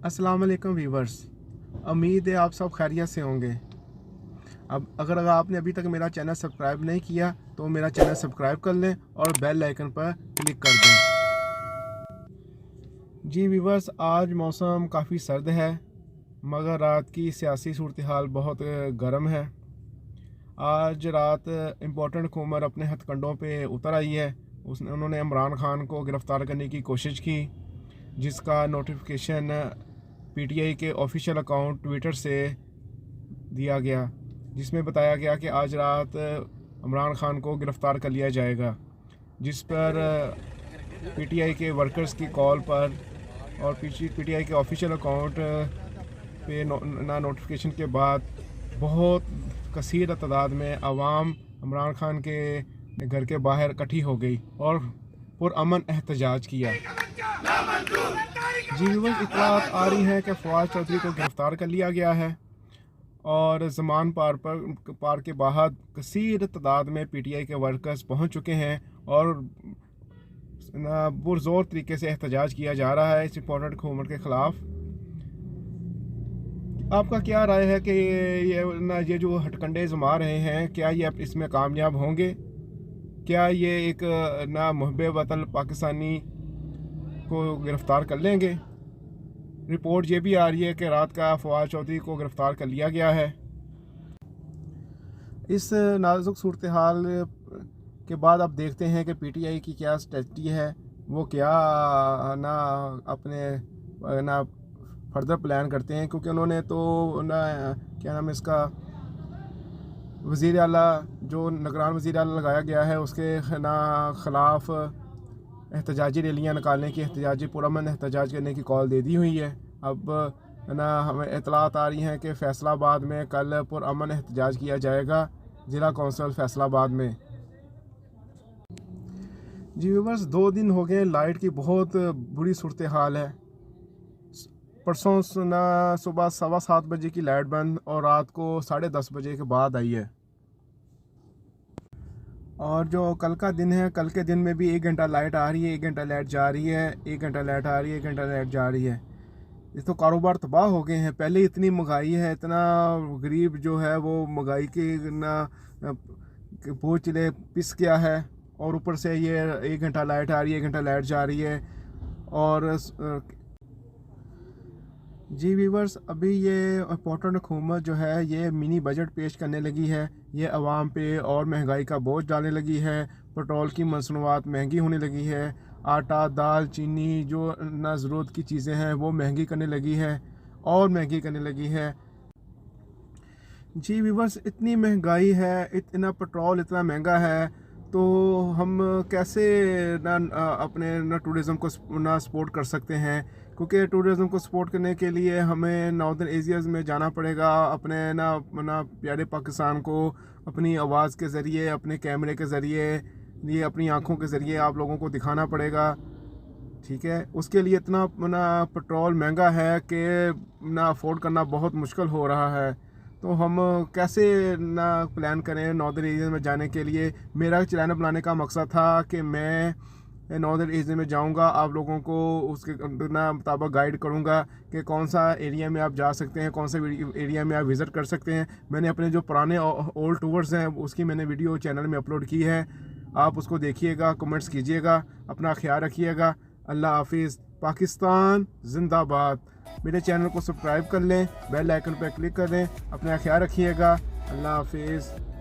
अस्सलाम वालेकुम व्यूवर्स। उम्मीद है आप सब खैरियत से होंगे। अब अगर आपने अभी तक मेरा चैनल सब्सक्राइब नहीं किया तो मेरा चैनल सब्सक्राइब कर लें और बेल आइकन पर क्लिक कर दें। जी व्यूवर्स, आज मौसम काफ़ी सर्द है मगर रात की सियासी सूरत हाल बहुत गर्म है। आज रात इम्पोर्टेंट हुकूमत अपने हथकंडों पे उतर आई है। उन्होंने इमरान खान को गिरफ़्तार करने की कोशिश की, जिसका नोटिफिकेशन पीटीआई के ऑफिशियल अकाउंट ट्विटर से दिया गया, जिसमें बताया गया कि आज रात इमरान खान को गिरफ़्तार कर लिया जाएगा। जिस पर पीटीआई के वर्कर्स की कॉल पर और पीटीआई के ऑफिशियल अकाउंट पे नोटिफिकेशन के बाद बहुत कसीर तादाद में आवाम इमरान खान के घर के बाहर इकट्ठी हो गई और पुरअमन एहतजाज किया। जी व्यूअर्स, इत्तलात आ रही है कि फवाद चौधरी को गिरफ़्तार कर लिया गया है और ज़मान पार के बाहर कसीर तादाद में पीटीआई के वर्कर्स पहुंच चुके हैं और पुरज़ोर तरीके से एहतजाज किया जा रहा है इस इम्पोर्टेंट हुकूमत के ख़िलाफ़। आपका क्या राय है कि ये जो हटकंडे जमा रहे हैं, क्या ये इसमें कामयाब होंगे? क्या ये एक मुहब्बे वतन पाकिस्तानी को गिरफ़्तार कर लेंगे? रिपोर्ट ये भी आ रही है कि रात का फवाद चौधरी को गिरफ़्तार कर लिया गया है। इस नाजुक सूरत हाल के बाद अब देखते हैं कि पीटीआई की क्या स्ट्रेटजी है, वो क्या अपने फर्दर प्लान करते हैं, क्योंकि उन्होंने तो क्या नाम है इसका वज़ीर आला, जो निगरान वज़ीर आला लगाया गया है, उसके ख़िलाफ़ एहतजाजी रैलियाँ निकालने की, एहतजाजी पुरअमन एहतजाज करने की कॉल दे दी हुई है। अब हमें इत्तलात आ रही हैं कि फ़ैसलाबाद में कल पुरअमन एहतजाज किया जाएगा, ज़िला कौंसिल फ़ैसलाबाद में। जी व्यूअर्स, 2 दिन हो गए लाइट की बहुत बुरी सूरत हाल है। परसों सुबह 7:15 बजे की लाइट बंद और रात को 10:30 बजे के बाद आई है। और जो कल का दिन है, कल के दिन में भी 1 घंटा लाइट आ रही है, 1 घंटा लाइट जा रही है, 1 घंटा लाइट आ रही है, 1 घंटा लाइट जा रही है। इस तो कारोबार तबाह हो गए हैं। पहले इतनी महंगाई है, इतना गरीब जो है वो महंगाई की बोझ चले पिस गया है और ऊपर से ये 1 घंटा लाइट आ रही है, 1 घंटा लाइट जा रही है। और जी व्यूवर्स, अभी ये इम्पोर्टेंट हुकूमत जो है ये मिनी बजट पेश करने लगी है। ये आवाम पे और महंगाई का बोझ डालने लगी है। पेट्रोल की मसनूआत महंगी होने लगी है। आटा, दाल, चीनी, जो ना ज़रूरत की चीज़ें हैं वो महंगी करने लगी है और महंगी करने लगी है। जी व्यूवर्स, इतनी महंगाई है, इतना पेट्रोल इतना महंगा है, तो हम कैसे अपने टूरिज़म को सपोर्ट कर सकते हैं? क्योंकि टूरिज़म को सपोर्ट करने के लिए हमें नॉर्दर्न एरियाज़ में जाना पड़ेगा। अपने प्यारे पाकिस्तान को अपनी आवाज़ के ज़रिए, अपने कैमरे के ज़रिए, ये अपनी आँखों के ज़रिए आप लोगों को दिखाना पड़ेगा। ठीक है, उसके लिए इतना पेट्रोल महंगा है कि अफोर्ड करना बहुत मुश्किल हो रहा है। तो हम कैसे प्लान करें नॉर्दर्न एरिया में जाने के लिए? मेरा चैनल बनाने का मकसद था कि मैं नॉर्दर्न एरिया में जाऊंगा, आप लोगों को उसके मुताबिक गाइड करूंगा कि कौन सा एरिया में आप जा सकते हैं, कौन सा एरिया में आप विज़िट कर सकते हैं। मैंने अपने जो पुराने ओल्ड टूर्स हैं उसकी मैंने वीडियो चैनल में अपलोड की है, आप उसको देखिएगा, कमेंट्स कीजिएगा, अपना ख्याल रखिएगा। अल्लाह हाफिज़। पाकिस्तान जिंदाबाद। मेरे चैनल को सब्सक्राइब कर लें, बेल आइकन पर क्लिक कर दें। अपना ख्याल रखिएगा। अल्लाह हाफिज़।